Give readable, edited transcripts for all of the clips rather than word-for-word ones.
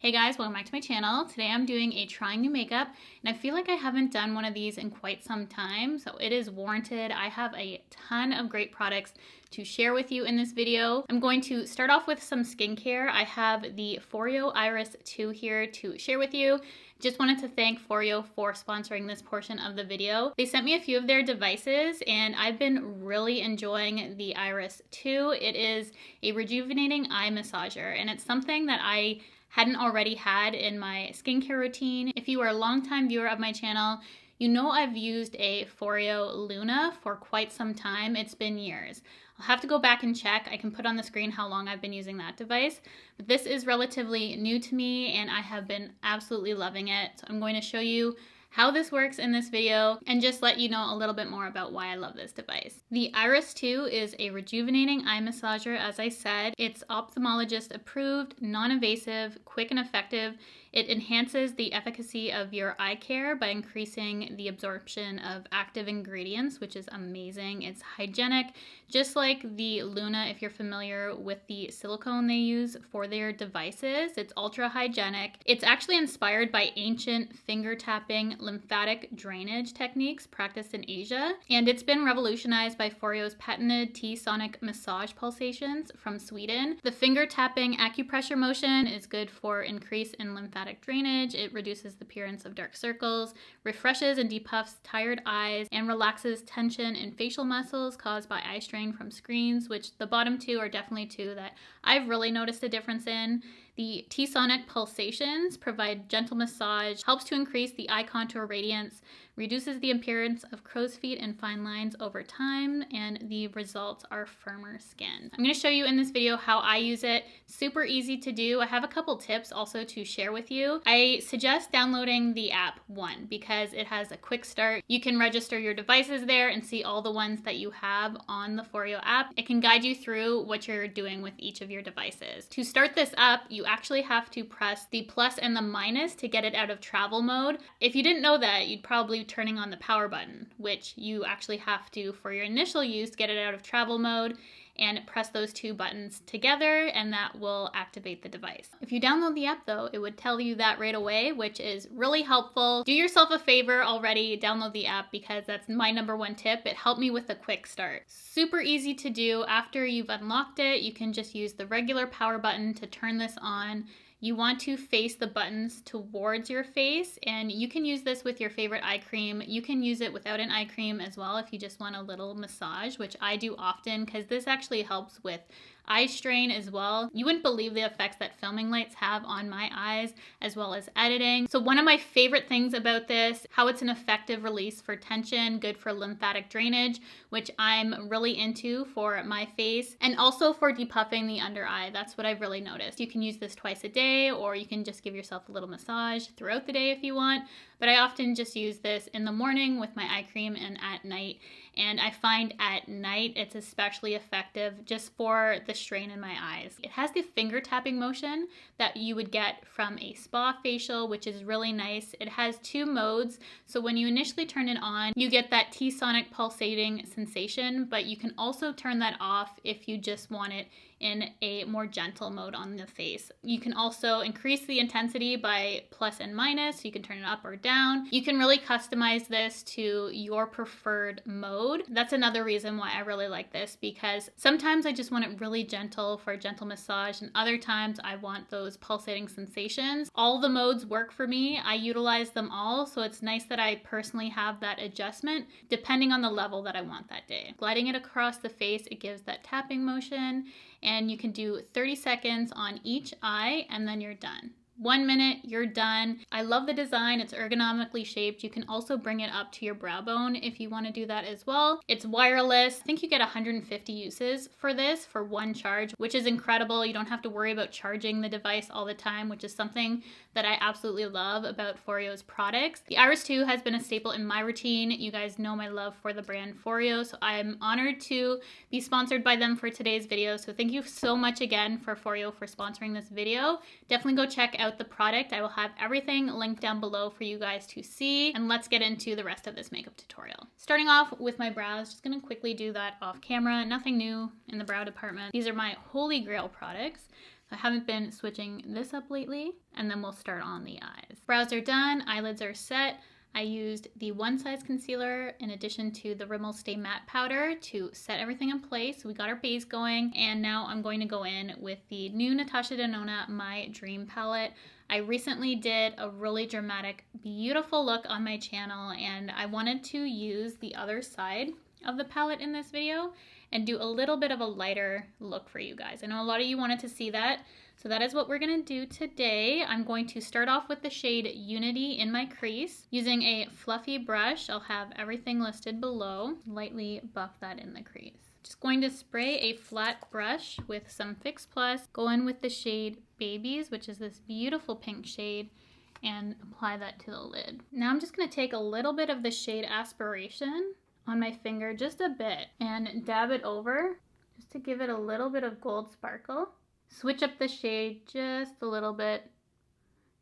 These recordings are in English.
Hey guys, welcome back to my channel. Today I'm doing a trying new makeup, and I feel like I haven't done one of these in quite some time, so it is warranted. I have a ton of great products to share with you in this video. I'm going to start off with some skincare. I have the FOREO IRIS 2 here to share with you. Just wanted to thank FOREO for sponsoring this portion of the video. They sent me a few of their devices, and I've been really enjoying the IRIS 2. It is a rejuvenating eye massager, and it's something that I hadn't already had in my skincare routine. If you are a longtime viewer of my channel, you know I've used a FOREO Luna for quite some time. It's been years. I'll have to go back and check. I can put on the screen how long I've been using that device, but this is relatively new to me and I have been absolutely loving it. So I'm going to show you how this works in this video and just let you know a little bit more about why I love this device. The IRIS 2 is a rejuvenating eye massager, as I said. It's ophthalmologist approved, non-invasive, quick and effective. It enhances the efficacy of your eye care by increasing the absorption of active ingredients, which is amazing. It's hygienic, just like the Luna, if you're familiar with the silicone they use for their devices. It's ultra hygienic. It's actually inspired by ancient finger tapping lymphatic drainage techniques practiced in Asia, and it's been revolutionized by FOREO's patented T-sonic massage pulsations from Sweden. The finger tapping acupressure motion is good for increase in lymphatic drainage. It reduces the appearance of dark circles, refreshes and depuffs tired eyes, and relaxes tension in facial muscles caused by eye strain from screens, which the bottom two are definitely two that I've really noticed a difference in. The T-sonic pulsations provide gentle massage, helps to increase the eye contour radiance, reduces the appearance of crow's feet and fine lines over time, and the results are firmer skin. I'm going to show you in this video how I use it. Super easy to do. I have a couple tips also to share with you. I suggest downloading the app, one, because it has a quick start. You can register your devices there and see all the ones that you have on the FOREO app. It can guide you through what you're doing with each of your devices. To start this up, you actually have to press the plus and the minus to get it out of travel mode. If you didn't know that, you'd probably be turning on the power button, which you actually have to, for your initial use, get it out of travel mode and press those two buttons together, and that will activate the device. If you download the app though, it would tell you that right away, which is really helpful. Do yourself a favor already, download the app, because that's my number one tip. It helped me with a quick start. Super easy to do. After you've unlocked it, you can just use the regular power button to turn this on. You want to face the buttons towards your face, and you can use this with your favorite eye cream. You can use it without an eye cream as well if you just want a little massage, which I do often because this actually helps with eye strain as well. You wouldn't believe the effects that filming lights have on my eyes, as well as editing. So one of my favorite things about this, how it's an effective release for tension, good for lymphatic drainage, which I'm really into for my face, and also for depuffing the under eye. That's what I've really noticed. You can use this twice a day, or you can just give yourself a little massage throughout the day if you want. But I often just use this in the morning with my eye cream and at night. And I find at night it's especially effective just for the strain in my eyes. It has the finger tapping motion that you would get from a spa facial, which is really nice. It has two modes. So when you initially turn it on, you get that T-sonic pulsating sensation, but you can also turn that off if you just want it in a more gentle mode on the face. You can also increase the intensity by plus and minus, so you can turn it up or down. You can really customize this to your preferred mode. That's another reason why I really like this, because sometimes I just want it really gentle for a gentle massage, and other times I want those pulsating sensations. All the modes work for me. I utilize them all, so it's nice that I personally have that adjustment depending on the level that I want that day. Gliding it across the face, it gives that tapping motion, and you can do 30 seconds on each eye and then you're done. 1 minute, you're done. I love the design. It's ergonomically shaped. You can also bring it up to your brow bone if you want to do that as well. It's wireless. I think you get 150 uses for this for one charge, which is incredible. You don't have to worry about charging the device all the time, which is something that I absolutely love about FOREO's products. The IRIS 2 has been a staple in my routine. You guys know my love for the brand FOREO, so I'm honored to be sponsored by them for today's video. So thank you so much again for FOREO for sponsoring this video. Definitely go check out the product. I will have everything linked down below for you guys to see, and let's get into the rest of this makeup tutorial. Starting off with my brows, just gonna quickly do that off camera. Nothing new in the brow department. These are my holy grail products. So I haven't been switching this up lately, and then we'll start on the eyes. Brows are done, eyelids are set. I used the One Size concealer in addition to the Rimmel Stay Matte powder to set everything in place. We got our base going, and now I'm going to go in with the new Natasha Denona My Dream palette. I recently did a really dramatic, beautiful look on my channel, and I wanted to use the other side of the palette in this video and do a little bit of a lighter look for you guys. I know a lot of you wanted to see that, so that is what we're gonna do today. I'm going to start off with the shade Unity in my crease. Using a fluffy brush, I'll have everything listed below. Lightly buff that in the crease. Just going to spray a flat brush with some Fix Plus, go in with the shade Babies, which is this beautiful pink shade, and apply that to the lid. Now I'm just gonna take a little bit of the shade Aspiration on my finger, just a bit, and dab it over just to give it a little bit of gold sparkle. Switch up the shade just a little bit,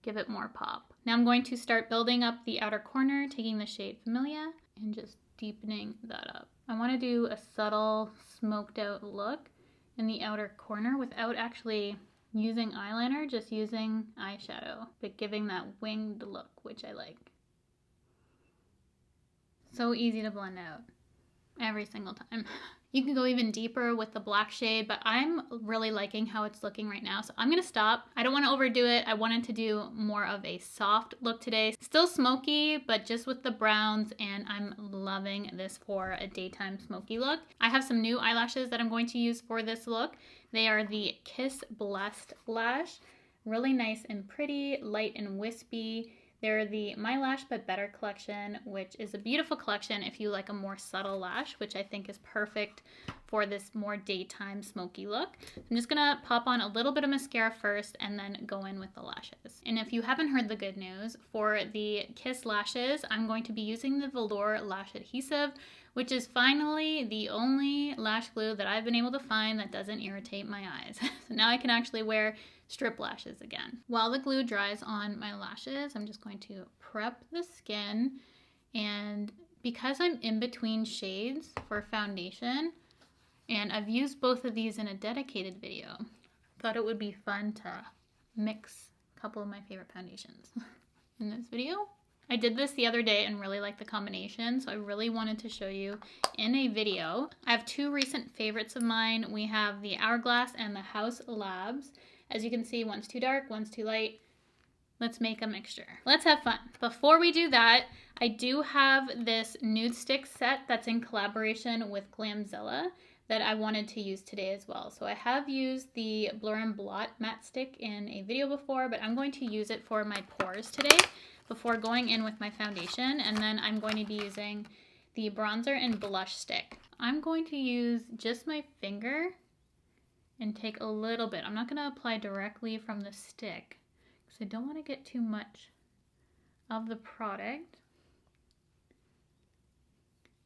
give it more pop. Now I'm going to start building up the outer corner, taking the shade Familia and just deepening that up. I want to do a subtle smoked out look in the outer corner without actually using eyeliner, just using eyeshadow, but giving that winged look, which I like. So easy to blend out every single time. You can go even deeper with the black shade, but I'm really liking how it's looking right now. So I'm gonna stop. I don't wanna overdo it. I wanted to do more of a soft look today. Still smoky, but just with the browns, and I'm loving this for a daytime smoky look. I have some new eyelashes that I'm going to use for this look. They are the Kiss Blessed Lash. Really nice and pretty, light and wispy. They're the My Lash But Better collection, which is a beautiful collection if you like a more subtle lash, which I think is perfect for this more daytime smoky look. I'm just gonna pop on a little bit of mascara first and then go in with the lashes. And if you haven't heard the good news, for the Kiss lashes, I'm going to be using the Velour Lash Adhesive, which is finally the only lash glue that I've been able to find that doesn't irritate my eyes. So now I can actually wear strip lashes again. While the glue dries on my lashes, I'm just going to prep the skin, and because I'm in between shades for foundation, and I've used both of these in a dedicated video, thought it would be fun to mix a couple of my favorite foundations in this video. I did this the other day and really liked the combination, so I really wanted to show you in a video. I have two recent favorites of mine. We have the Hourglass and the Haus Labs. As you can see, one's too dark, one's too light. Let's make a mixture. Let's have fun. Before we do that, I do have this nude stick set that's in collaboration with Glamzilla that I wanted to use today as well. So I have used the Blur and Blot matte stick in a video before, but I'm going to use it for my pores today before going in with my foundation. And then I'm going to be using the bronzer and blush stick. I'm going to use just my finger and take a little bit. I'm not gonna apply directly from the stick because I don't want to get too much of the product.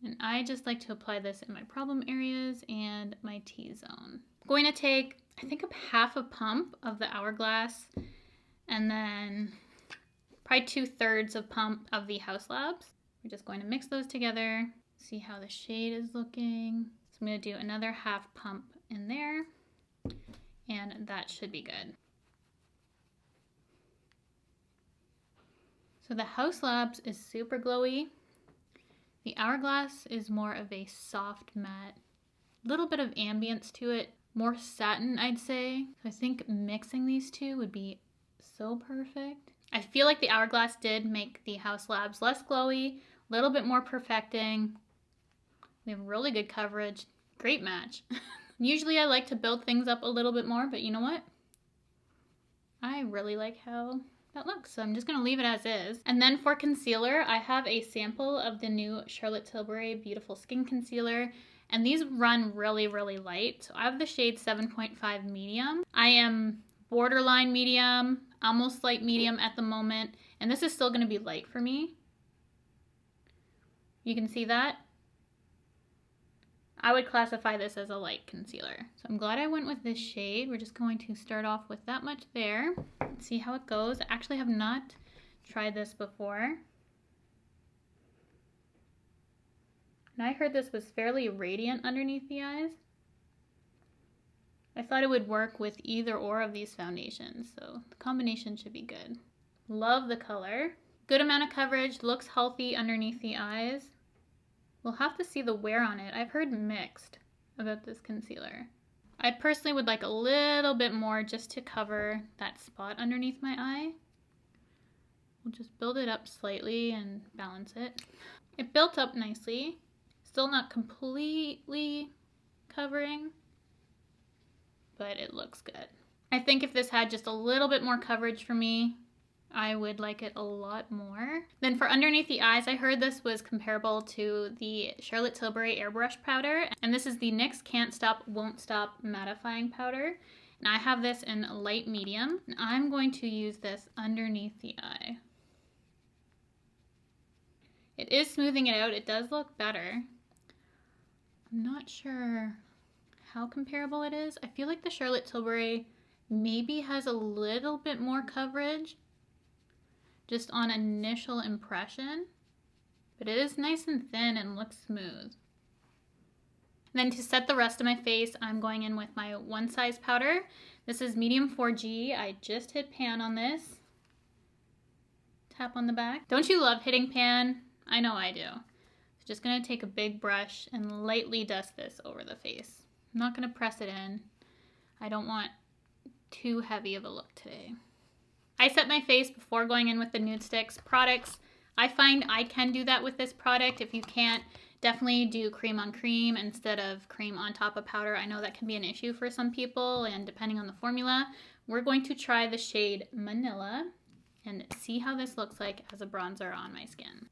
And I just like to apply this in my problem areas and my T-zone. I'm going to take, I think, half a pump of the Hourglass and then probably 2/3 of pump of the Haus Labs. We're just going to mix those together, see how the shade is looking. So I'm going to do another half pump in there, and that should be good. So the Haus Labs is super glowy. The Hourglass is more of a soft matte, little bit of ambience to it, more satin, I'd say. So I think mixing these two would be so perfect. I feel like the Hourglass did make the Haus Labs less glowy, a little bit more perfecting. We have really good coverage, great match. Usually I like to build things up a little bit more, but you know what? I really like how that looks, so I'm just gonna leave it as is. And then for concealer, I have a sample of the new Charlotte Tilbury Beautiful Skin Concealer, and these run really, really light. So I have the shade 7.5 medium. I am borderline medium, almost light medium at the moment, and this is still gonna be light for me. You can see that. I would classify this as a light concealer. So I'm glad I went with this shade. We're just going to start off with that much there. Let's see how it goes. I actually have not tried this before. And I heard this was fairly radiant underneath the eyes. I thought it would work with either or of these foundations, so the combination should be good. Love the color. Good amount of coverage, looks healthy underneath the eyes. We'll have to see the wear on it. I've heard mixed about this concealer. I personally would like a little bit more just to cover that spot underneath my eye. We'll just build it up slightly and balance it. It built up nicely. Still not completely covering, but it looks good. I think if this had just a little bit more coverage for me, I would like it a lot more. Then for underneath the eyes, I heard this was comparable to the Charlotte Tilbury Airbrush Powder. And this is the NYX Can't Stop, Won't Stop Mattifying Powder. And I have this in light medium. And I'm going to use this underneath the eye. It is smoothing it out. It does look better. I'm not sure how comparable it is. I feel like the Charlotte Tilbury maybe has a little bit more coverage just on initial impression, but it is nice and thin and looks smooth. Then to set the rest of my face, I'm going in with my One Size powder. This is medium 4G. I just hit pan on this. Tap on the back. Don't you love hitting pan? I know I do. So just gonna take a big brush and lightly dust this over the face. I'm not gonna press it in. I don't want too heavy of a look today. I set my face before going in with the Nude Sticks products. I find I can do that with this product. If you can't, definitely do cream on cream instead of cream on top of powder. I know that can be an issue for some people, and depending on the formula, we're going to try the shade Manila and see how this looks like as a bronzer on my skin.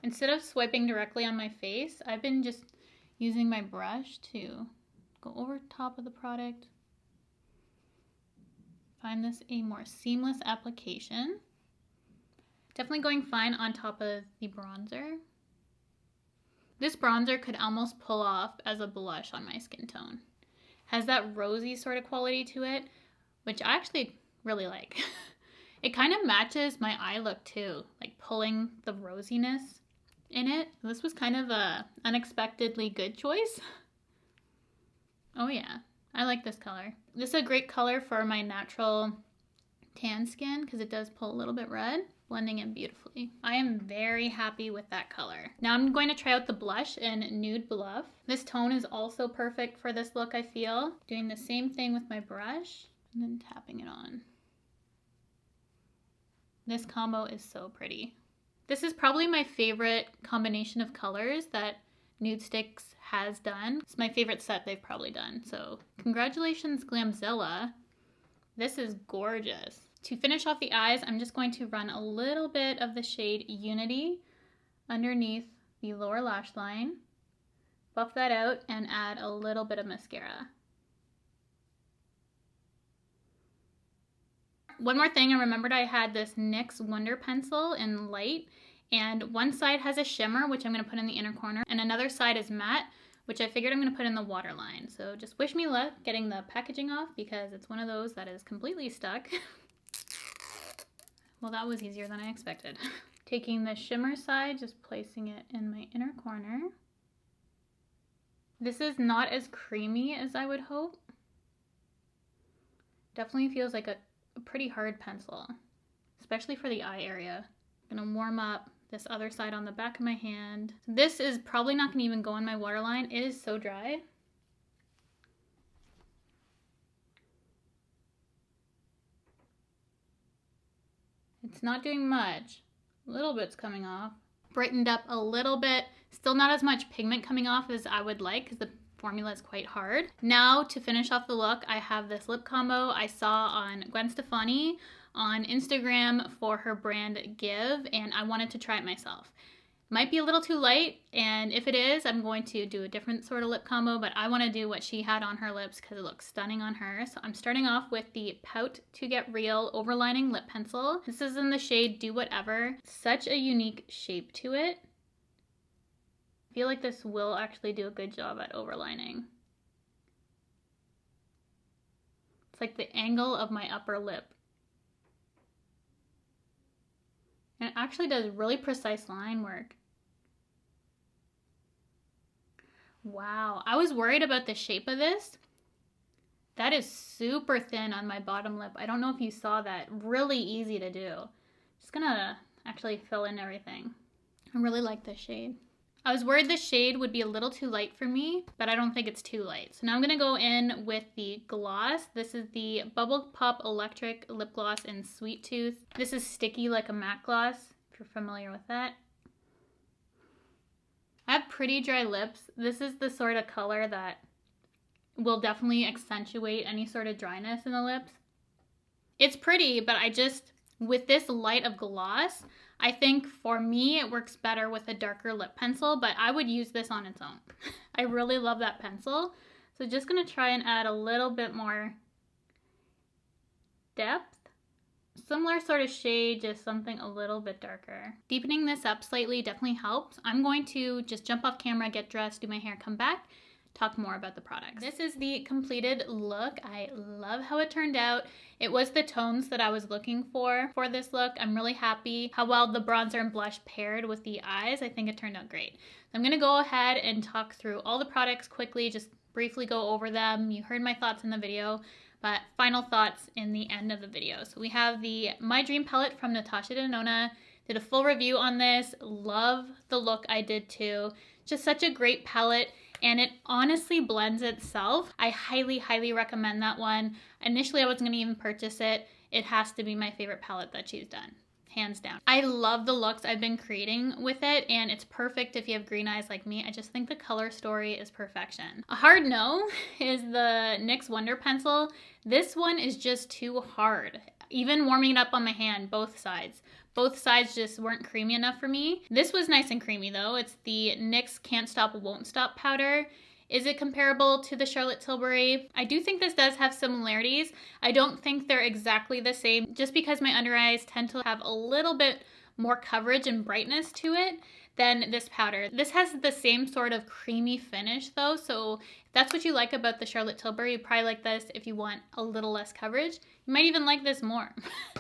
Instead of swiping directly on my face, I've been just using my brush to go over top of the product. Find this a more seamless application. Definitely going fine on top of the bronzer. This bronzer could almost pull off as a blush on my skin tone. Has that rosy sort of quality to it, which I actually really like. It kind of matches my eye look too, like pulling the rosiness in it. This was kind of a unexpectedly good choice. Oh yeah. I like this color. This is a great color for my natural tan skin because it does pull a little bit red, blending in beautifully. I am very happy with that color. Now I'm going to try out the blush in Nude Bluff. This tone is also perfect for this look, I feel. Doing the same thing with my brush and then tapping it on. This combo is so pretty. This is probably my favorite combination of colors that Nude Sticks has done. It's my favorite set they've probably done. So congratulations, Glamzilla. This is gorgeous. To finish off the eyes, I'm just going to run a little bit of the shade Unity underneath the lower lash line. Buff that out and add a little bit of mascara. One more thing, I remembered I had this NYX Wonder Pencil in light, and one side has a shimmer, which I'm going to put in the inner corner, and another side is matte, which I figured I'm going to put in the waterline. So just wish me luck getting the packaging off because it's one of those that is completely stuck. Well, that was easier than I expected. Taking the shimmer side, just placing it in my inner corner. This is not as creamy as I would hope. Definitely feels like a pretty hard pencil, especially for the eye area. I'm gonna warm up this other side on the back of my hand. This is probably not gonna even go on my waterline. It is so dry. It's not doing much. A little bit's coming off. Brightened up a little bit. Still not as much pigment coming off as I would like because the formula is quite hard. Now to finish off the look, I have this lip combo I saw on Gwen Stefani on Instagram for her brand Give, and I wanted to try it myself. Might be a little too light, and if it is, I'm going to do a different sort of lip combo, but I want to do what she had on her lips because it looks stunning on her. So I'm starting off with the Pout to Get Real Overlining Lip Pencil. This is in the shade Do Whatever. Such a unique shape to it. I feel like this will actually do a good job at overlining. It's like the angle of my upper lip. And it actually does really precise line work. Wow, I was worried about the shape of this. That is super thin on my bottom lip. I don't know if you saw that. Really easy to do. Just gonna actually fill in everything. I really like this shade. I was worried the shade would be a little too light for me, but I don't think it's too light. So now I'm gonna go in with the gloss. This is the Bubble Pop Electric Lip Gloss in Sweet Tooth. This is sticky like a matte gloss, if you're familiar with that. I have pretty dry lips. This is the sort of color that will definitely accentuate any sort of dryness in the lips. It's pretty, but with this light of gloss, I think for me it works better with a darker lip pencil, but I would use this on its own. I really love that pencil. So just gonna try and add a little bit more depth. Similar sort of shade, just something a little bit darker. Deepening this up slightly definitely helps. I'm going to just jump off camera, get dressed, do my hair, come back, talk more about the products. This is the completed look. I love how it turned out. It was the tones that I was looking for this look. I'm really happy how well the bronzer and blush paired with the eyes. I think it turned out great. I'm gonna go ahead and talk through all the products quickly, just briefly go over them. You heard my thoughts in the video, but final thoughts in the end of the video. So we have the My Dream Palette from Natasha Denona. Did a full review on this. Love the look I did too. Just such a great palette. And it honestly blends itself. I highly, highly recommend that one. Initially, I wasn't gonna even purchase it. It has to be my favorite palette that she's done, hands down. I love the looks I've been creating with it, and it's perfect if you have green eyes like me. I just think the color story is perfection. A hard no is the NYX Wonder Pencil. This one is just too hard. Even warming it up on my hand, both sides. Both sides just weren't creamy enough for me. This was nice and creamy though. It's the NYX Can't Stop Won't Stop powder. Is it comparable to the Charlotte Tilbury? I do think this does have similarities. I don't think they're exactly the same, just because my under eyes tend to have a little bit more coverage and brightness to it than this powder. This has the same sort of creamy finish though, so if that's what you like about the Charlotte Tilbury, you probably like this if you want a little less coverage. You might even like this more.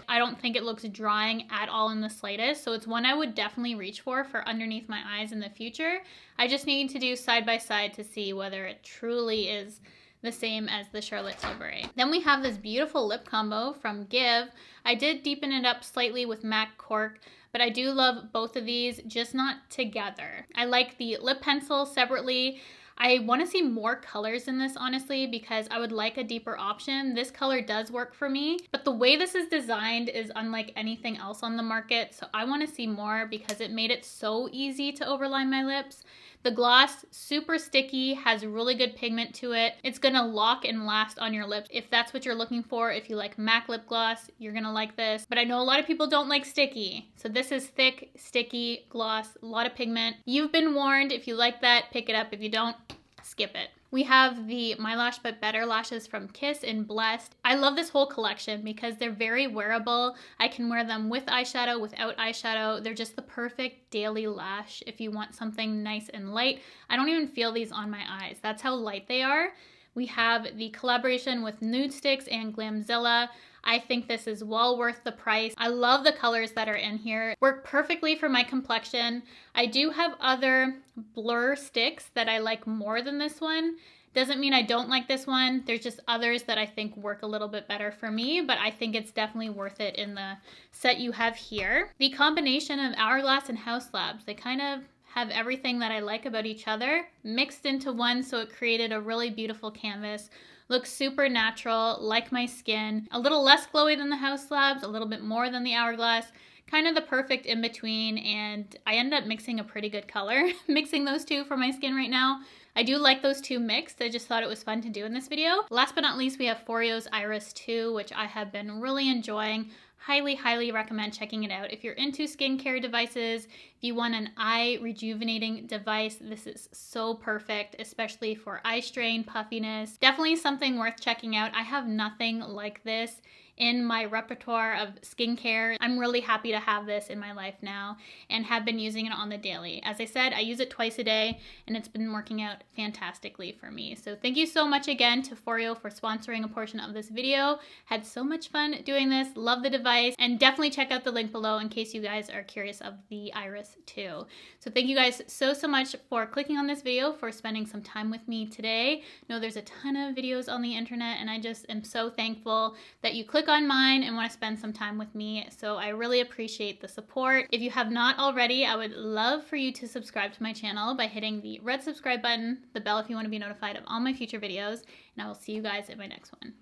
I don't think it looks drying at all in the slightest, so it's one I would definitely reach for underneath my eyes in the future. I just need to do side by side to see whether it truly is the same as the Charlotte Tilbury. Then we have this beautiful lip combo from Give. I did deepen it up slightly with MAC Cork, but I do love both of these, just not together. I like the lip pencil separately. I want to see more colors in this, honestly, because I would like a deeper option. This color does work for me, but the way this is designed is unlike anything else on the market, so I want to see more because it made it so easy to overline my lips. The gloss, super sticky, has really good pigment to it. It's gonna lock and last on your lips. If that's what you're looking for, if you like MAC lip gloss, you're gonna like this. But I know a lot of people don't like sticky. So this is thick, sticky gloss, a lot of pigment. You've been warned. If you like that, pick it up. If you don't, skip it. We have the My Lash But Better lashes from Kiss in Blessed. I love this whole collection because they're very wearable. I can wear them with eyeshadow, without eyeshadow. They're just the perfect daily lash if you want something nice and light. I don't even feel these on my eyes. That's how light they are. We have the collaboration with Nude Sticks and Glamzilla. I think this is well worth the price. I love the colors that are in here. Work perfectly for my complexion. I do have other blur sticks that I like more than this one. Doesn't mean I don't like this one. There's just others that I think work a little bit better for me, but I think it's definitely worth it in the set you have here. The combination of Hourglass and Haus Labs, they kind of have everything that I like about each other mixed into one, so it created a really beautiful canvas. Looks super natural, like my skin. A little less glowy than the Haus Labs, a little bit more than the Hourglass. Kind of the perfect in between, and I ended up mixing a pretty good color, mixing those two for my skin right now. I do like those two mixed. I just thought it was fun to do in this video. Last but not least, we have FOREO's IRIS 2, which I have been really enjoying. Highly, highly recommend checking it out. If you're into skincare devices, if you want an eye rejuvenating device, this is so perfect, especially for eye strain, puffiness. Definitely something worth checking out. I have nothing like this in my repertoire of skincare. I'm really happy to have this in my life now and have been using it on the daily. As I said, I use it twice a day and it's been working out fantastically for me. So thank you so much again to FOREO for sponsoring a portion of this video. Had so much fun doing this. Love the device. device. And definitely check out the link below in case you guys are curious of the iris too. So thank you guys so much for clicking on this video, for spending some time with me today. I know there's a ton of videos on the internet, and I just am so thankful that you click on mine and want to spend some time with me. So I really appreciate the support. If you have not already, I would love for you to subscribe to my channel by hitting the red subscribe button, the bell if you want to be notified of all my future videos, and I will see you guys in my next one.